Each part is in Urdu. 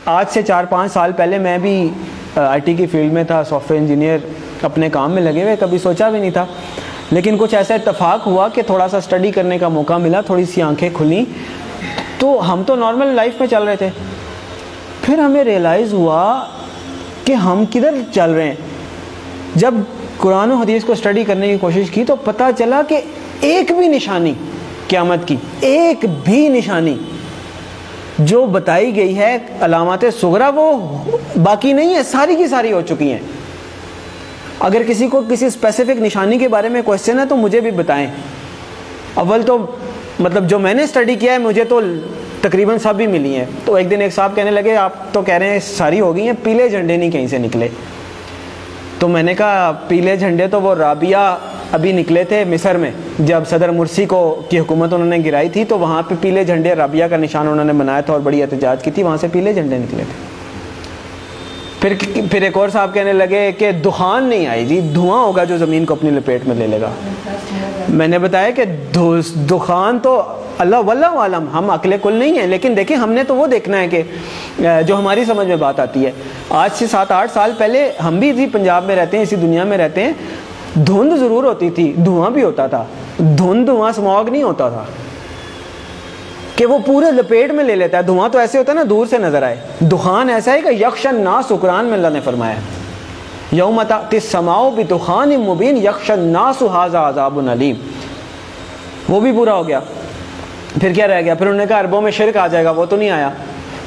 آج سے 4-5 سال پہلے میں بھی آئی ٹی کی فیلڈ میں تھا، سافٹ ویئر انجینئر، اپنے کام میں لگے ہوئے، کبھی سوچا بھی نہیں تھا، لیکن کچھ ایسا اتفاق ہوا کہ تھوڑا سا اسٹڈی کرنے کا موقع ملا، تھوڑی سی آنکھیں کھلیں، تو ہم تو نارمل لائف میں چل رہے تھے، پھر ہمیں ریئلائز ہوا کہ ہم کدھر چل رہے ہیں۔ جب قرآن و حدیث کو اسٹڈی کرنے کی کوشش کی تو پتہ چلا کہ ایک بھی نشانی قیامت کی، ایک بھی نشانی جو بتائی گئی ہے علامات صغریٰ وہ باقی نہیں ہے، ساری کی ساری ہو چکی ہیں۔ اگر کسی کو کسی اسپیسیفک نشانی کے بارے میں کوشچن ہے تو مجھے بھی بتائیں۔ اول تو مطلب جو میں نے اسٹڈی کیا ہے مجھے تو تقریباً سب بھی ملی ہیں۔ تو ایک دن ایک صاحب کہنے لگے آپ تو کہہ رہے ہیں ساری ہو گئی ہیں، پیلے جھنڈے نہیں کہیں سے نکلے۔ تو میں نے کہا پیلے جھنڈے تو وہ رابعہ ابھی نکلے تھے مصر میں، جب صدر مرسی کی حکومت انہوں نے گرائی تھی تو وہاں پہ پیلے جھنڈے رابعہ کا نشان انہوں نے بنایا تھا اور بڑی احتجاج کی تھی، وہاں سے پیلے جھنڈے نکلے تھے۔ پھر ایک اور صاحب کہنے لگے کہ دخان نہیں آئی جی، دھواں ہوگا جو زمین کو اپنی لپیٹ میں لے لے گا۔ میں نے بتایا کہ دخان تو اللہ واللہ عالم، ہم عقل کل نہیں ہیں، لیکن دیکھیں ہم نے تو وہ دیکھنا ہے کہ جو ہماری سمجھ میں بات آتی ہے۔ آج سے 7-8 سال پہلے ہم بھی اسی پنجاب میں رہتے ہیں، اسی دنیا میں رہتے ہیں، دھند ضرور ہوتی تھی، دھواں بھی ہوتا تھا، دھواں اسموگ نہیں ہوتا تھا کہ وہ پورے لپیٹ میں لے لیتا ہے۔ دھواں تو ایسے ہوتا ہے نا دور سے نظر آئے، دخان ایسا ہے کہ یخشى الناس، قرآن میں اللہ نے فرمایا یوم تأتی السماء بدخان مبین یخشى الناس ھذا عذاب علیم، وہ بھی پورا ہو گیا۔ پھر کیا رہ گیا؟ پھر انہوں نے کہا عربوں میں شرک آ جائے گا، وہ تو نہیں آیا۔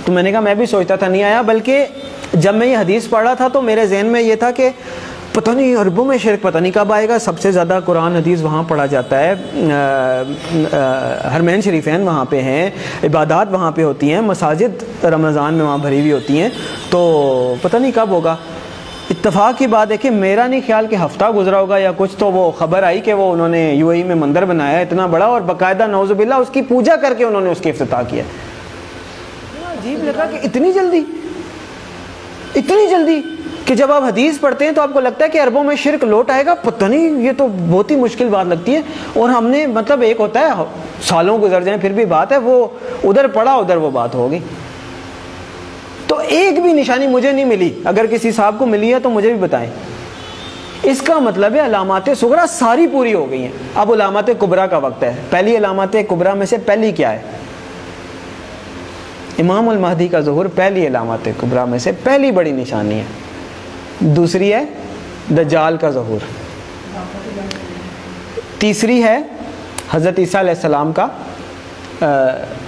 تو میں نے کہا میں بھی سوچتا تھا نہیں آیا، بلکہ جب میں یہ حدیث پڑھ رہا تھا تو میرے ذہن میں یہ تھا کہ پتہ نہیں عربوں میں شرک پتہ نہیں کب آئے گا۔ سب سے زیادہ قرآن حدیث وہاں پڑھا جاتا ہے، حرمین شریفین وہاں پہ ہیں، عبادات وہاں پہ ہوتی ہیں، مساجد رمضان میں وہاں بھری ہوئی ہوتی ہیں، تو پتہ نہیں کب ہوگا۔ اتفاق کی بات ہے کہ میرا نہیں خیال کہ ہفتہ گزرا ہوگا یا کچھ، تو وہ خبر آئی کہ وہ انہوں نے یو اے ای میں مندر بنایا ہے اتنا بڑا، اور باقاعدہ نعوذ باللہ اس کی پوجا کر کے انہوں نے اس کی افتتاح کیا۔ عجیب لگا کہ اتنی جلدی کہ جب آپ حدیث پڑھتے ہیں تو آپ کو لگتا ہے کہ عربوں میں شرک لوٹ آئے گا، پتہ نہیں، یہ تو بہت ہی مشکل بات لگتی ہے۔ اور ہم نے مطلب ایک ہوتا ہے سالوں گزر جائیں پھر بھی بات ہے، وہ ادھر پڑھا ادھر وہ بات ہوگی۔ تو ایک بھی نشانی مجھے نہیں ملی، اگر کسی صاحب کو ملی ہے تو مجھے بھی بتائیں۔ اس کا مطلب ہے علامات صغریٰ ساری پوری ہو گئی ہیں، اب علامات کبریٰ کا وقت ہے۔ پہلی علامات کبریٰ میں سے پہلی کیا ہے؟ امام المہدی کا ظہور پہلی علامات کبریٰ میں سے پہلی بڑی نشانی ہے۔ دوسری ہے دجال کا ظہور، تیسری ہے حضرت عیسیٰ علیہ السلام کا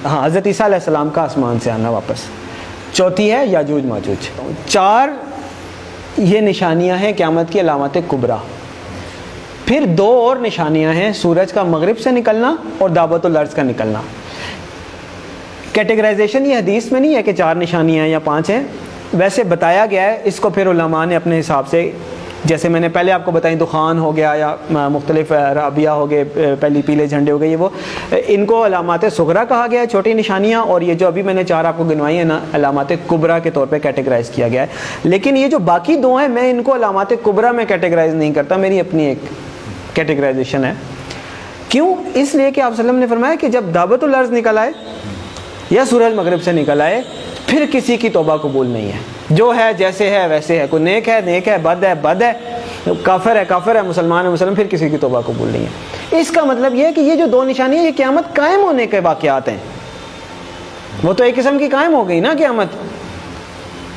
حضرت عیسیٰ علیہ السلام کا آسمان سے آنا واپس، چوتھی ہے یاجوج ماجوج۔ 4 یہ نشانیاں ہیں قیامت کی علامات کبریٰ۔ پھر 2 اور نشانیاں ہیں، سورج کا مغرب سے نکلنا اور دعوت الارض کا نکلنا۔ کیٹیگرائزیشن یہ حدیث میں نہیں ہے کہ 4 نشانیاں یا 5 ہیں، ویسے بتایا گیا ہے، اس کو پھر علماء نے اپنے حساب سے، جیسے میں نے پہلے آپ کو بتائی دخان ہو گیا یا مختلف رابعہ ہو گئے، پہلی پیلے جھنڈے ہو گئے، یہ وہ ان کو علامات صغریٰ کہا گیا ہے، چھوٹی نشانیاں، اور یہ جو ابھی میں نے 4 آپ کو گنوائی ہیں نا علامات کبریٰ کے طور پہ کیٹیگرائز کیا گیا ہے۔ لیکن یہ جو باقی 2 ہیں میں ان کو علامات کبریٰ میں کیٹیگرائز نہیں کرتا، میری اپنی ایک کیٹیگرائزیشن ہے۔ کیوں؟ اس لیے کہ آپ صلی اللہ علیہ وسلم نے فرمایا کہ جب دعوت الارض نکل آئے یا سورج مغرب سے نکل آئے پھر کسی کی توبہ قبول نہیں ہے، جو ہے جیسے ہے ویسے ہے، کوئی نیک ہے بد ہے، کافر ہے مسلمان ہے مسلم، پھر کسی کی توبہ قبول نہیں ہے۔ اس کا مطلب یہ ہے کہ یہ جو 2 نشانیاں یہ قیامت قائم ہونے کے واقعات ہیں، وہ تو ایک قسم کی قائم ہو گئی نا قیامت۔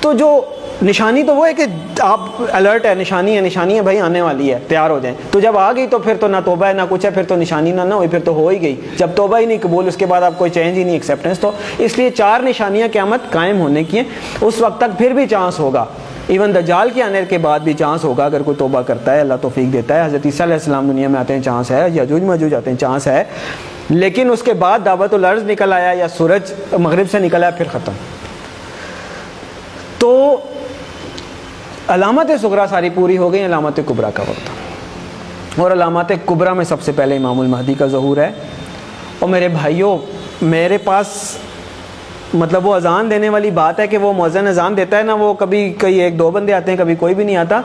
تو جو نشانی تو وہ ہے کہ آپ الرٹ ہے، نشانی ہے بھائی آنے والی ہے، تیار ہو جائیں۔ تو جب آ گئی تو پھر تو نہ توبہ ہے نہ کچھ ہے، پھر تو نشانی نہ ہوئی، پھر تو ہو ہی گئی۔ جب توبہ ہی نہیں قبول، اس کے بعد آپ کوئی چینج ہی نہیں، ایکسیپٹنس۔ تو اس لیے 4 نشانیاں قیامت قائم ہونے کی ہیں، اس وقت تک پھر بھی چانس ہوگا، ایون دجال کے آنے کے بعد بھی چانس ہوگا اگر کوئی توبہ کرتا ہے، اللہ توفیق دیتا ہے۔ حضرت عیسیٰ علیہ السلام دنیا میں آتے ہیں، چانس ہے، یاجوج ماجوج آتے ہیں، چانس ہے۔ لیکن اس کے بعد دعوت الارض نکل آیا یا سورج مغرب سے نکل آیا، پھر ختم۔ تو علامات صغریٰ ساری پوری ہو گئی، علامات کبریٰ کا وقت۔ اور علامات کبریٰ میں سب سے پہلے امام المہدی کا ظہور ہے۔ اور میرے بھائیوں، میرے پاس مطلب وہ اذان دینے والی بات ہے کہ وہ مؤذن اذان دیتا ہے نا، وہ کبھی کوئی 1-2 بندے آتے ہیں، کبھی کوئی بھی نہیں آتا۔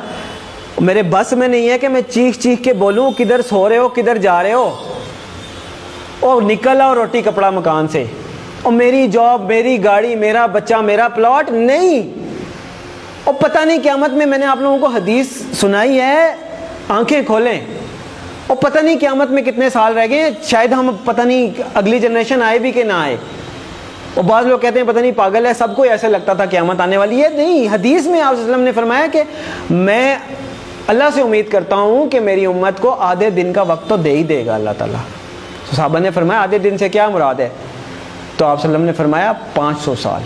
میرے بس میں نہیں ہے کہ میں چیخ کے بولوں کدھر سو رہے ہو، کدھر جا رہے ہو، اور نکل آؤ روٹی کپڑا مکان سے، اور میری جاب، میری گاڑی، میرا بچہ، میرا پلاٹ نہیں. اور پتہ نہیں قیامت میں نے آپ لوگوں کو حدیث سنائی ہے، آنکھیں کھولیں، اور پتہ نہیں قیامت میں کتنے سال رہ گئے، شاید ہم پتہ نہیں اگلی جنریشن آئے بھی کہ نہ آئے. اور بعض لوگ کہتے ہیں پتہ نہیں پاگل ہے، سب کو ایسے لگتا تھا قیامت آنے والی ہے. نہیں، حدیث میں آپ صلی اللہ علیہ وسلم نے فرمایا کہ میں اللہ سے امید کرتا ہوں کہ میری امت کو آدھے دن کا وقت تو دے ہی دے گا اللہ تعالیٰ. صحابہ نے فرمایا آدھے دن سے کیا مراد ہے؟ تو آپ صلی اللہ علیہ وسلم نے فرمایا 500 سال.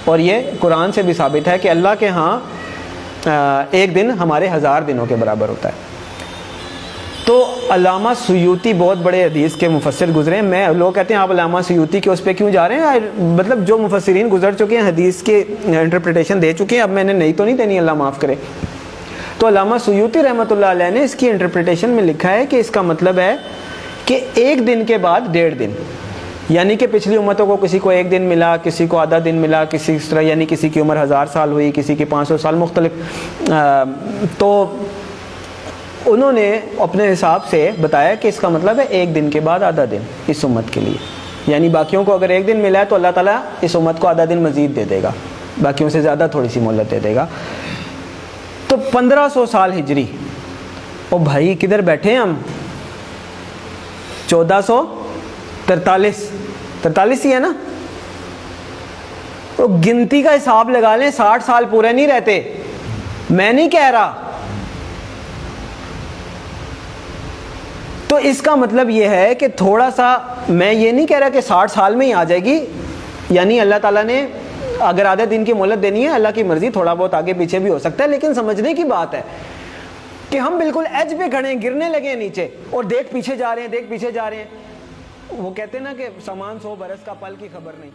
اور یہ قرآن سے بھی ثابت ہے کہ اللہ کے ہاں ایک دن ہمارے 1000 دنوں کے برابر ہوتا ہے. تو علامہ سیوطی بہت بڑے حدیث کے مفسر گزرے ہیں. لوگ کہتے ہیں آپ علامہ سیوطی کے اس پہ کیوں جا رہے ہیں؟ مطلب جو مفسرین گزر چکے ہیں، حدیث کے انٹرپریٹیشن دے چکے ہیں، اب میں نے نئی تو نہیں دینی، اللہ معاف کرے. تو علامہ سیوطی رحمۃ اللہ علیہ نے اس کی انٹرپریٹیشن میں لکھا ہے کہ اس کا مطلب ہے کہ ایک دن کے بعد 1.5 دن، یعنی کہ پچھلی امتوں کو کسی کو 1 دن ملا، کسی کو آدھا دن ملا، کسی اس طرح، یعنی کسی کی عمر 1000 سال ہوئی، کسی کی 500 سال، مختلف. تو انہوں نے اپنے حساب سے بتایا کہ اس کا مطلب ہے 1 دن کے بعد آدھا دن اس امت کے لیے. یعنی باقیوں کو اگر 1 دن ملا ہے تو اللہ تعالیٰ اس امت کو آدھا دن مزید دے دے گا، باقیوں سے زیادہ تھوڑی سی مہلت دے دے گا. تو 1500 سال ہجری. او بھائی کدھر بیٹھے ہیں ہم؟ 1443 ہی ہے نا. تو گنتی کا حساب لگا لیں، 60 سال پورے نہیں رہتے. میں نہیں کہہ رہا. تو اس کا مطلب یہ ہے کہ تھوڑا سا، میں یہ نہیں کہہ رہا کہ 60 سال میں ہی آ جائے گی. یعنی اللہ تعالیٰ نے اگر آدھے دن کی مہلت دینی ہے، اللہ کی مرضی، تھوڑا بہت آگے پیچھے بھی ہو سکتا ہے. لیکن سمجھنے کی بات ہے کہ ہم بالکل ایج پہ کھڑے ہیں، گرنے لگے ہیں نیچے، اور دیکھ پیچھے جا رہے ہیں. وہ کہتے ہیں نا کہ سامان 100 برس کا، پل کی خبر نہیں.